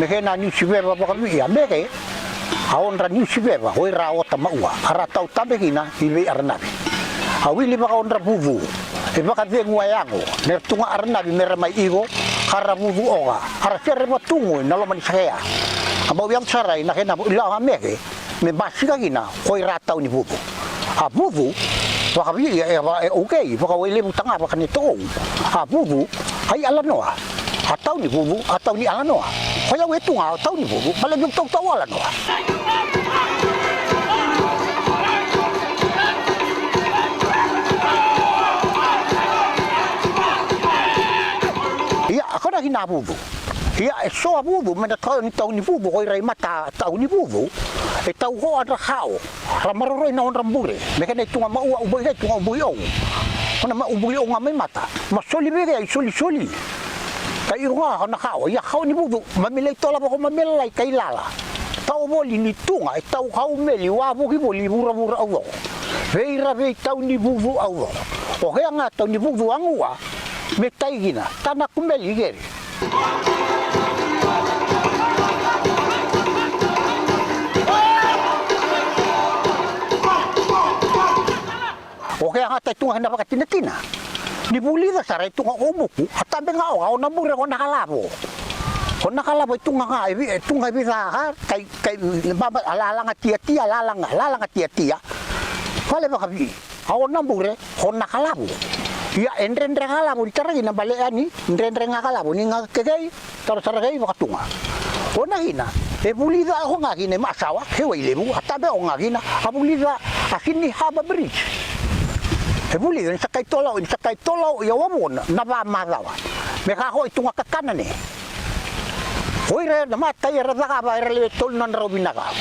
me ke na ni sibeba pa kami ya me ke aon ra ni sibeba hoi ra o tama ua ara tau tabe kina i ve arnabi awili ba on ra buvu e ba ka de nguayango ne tunga arnabi me mai igo kara buvu oga ara sere ba tungu na lo mani sakea amo yang sarai na ke na ila me ke me basika kina hoi ra tau ni buvu a buvu wa ka vi e okay wa ka wele butanga ba kan to a buvu ai ala noa atau ni bubu atau ni ala noa hoya wetu nga atau ni bubu bala yung tau ala noa iya ako na hina bubu iya so bubu mena tau ni bubu hoy rai mata tau ni bubu e tau ho ada hao ramaroi na on rambure meka ne tunga mau uboi he tunga uboi o ona ma uboi o nga mai mata masoli bege ai soli kai runga na hao ya hao ni bubu mamilai tola ba ko mamilai kai lala tau boli ni tunga e tau hao meli wa bu ki boli bura au veira ve tau ni bubu au o he nga tau ni bubu angua me tai gina tana kumeli gere oke nga tai tunga hena baka tina ni buli da sarai tunga omuku hatabe nga o na bure ko nakalabo tunga nga tunga bisa ha kai baba alalanga tia lalanga tia vale baka bi o na bure ko nakalabo yaendre kalabo ditaragi na bale aniendre nga kalabo ni nga kegay tarasaragay baka tunga o na hina e buli da ko nga gina masawa hewa ilebu hatabe o nga gina abuli da asini haba bridge e buli ni sakai tolau ya wamon na ba magawa me ka ho itunga kakana ne hoire na mata ya raga ba rele tol nan robinaga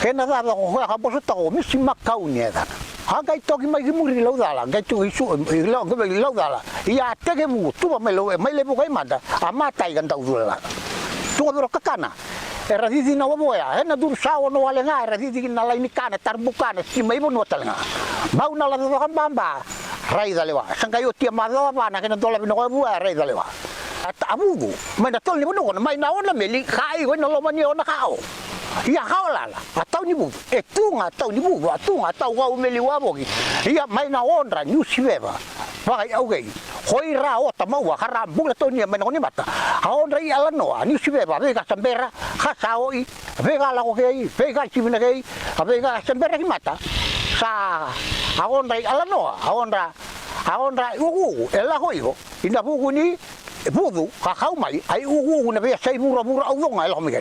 kena da ko ha bosu ta ko misi makau ne da ha kai to ki mai muri lo dala kai tu isu lo dala ya te ke mu tu ba me le bu kai manda amata i ganda udula tu ro kakana era didi na waboya na dur sawo no wale nga era didi na laini kana tarbukana si mai bono talanga mau na la do bamba rai dalewa sangayo tia madwa ba na kena dola bino bu rai dalewa ata abugu mai na tol ni bono mai na on la meli kai go no lo mani ona kao ya haola atau ni bu etunga tau ni bu atunga tau ga meli wabogi ya mai na onra ni sibeba ba ai au gai hoi ra o tama wa harambu la tonia mai no ni mata aonra i ala no ni sibeba be ka sambera ha sao i be ga la ko gai be ga chimina gai be ga sambera ki mata sa aonra i ala no aonra ugu ela hoigo ina bugu ni budu ka hau mai ai ugu na be sai mura au nga lo mi